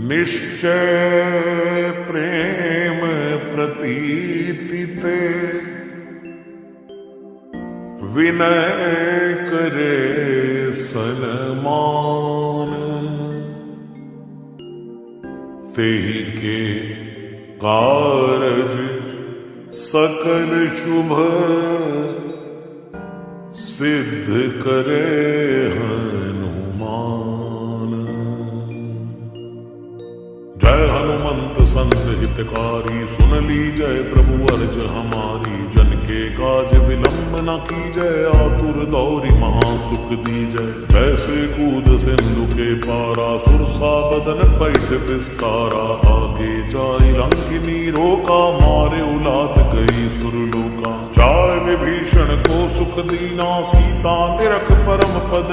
निश्चय प्रेम प्रतीति ते, विनय करे सनमान। तेहि के कारज सकल शुभ, सिद्ध करे हनुमान। जय हनुमंत संत हितकारी, सुन लीजय प्रभु अर्ज हमारी। जन के काज विलंब न कीजय, आतुर दौरी महासुख दीजय। जैसे कूद सिंधु के पारा, सुरसा बदन पैठ विस्तारा। आगे जाई लंकिनी रोका, मारे उलाद गई सुरलोका। जाय विभीषण को सुख दीना, सीता निरख परम पद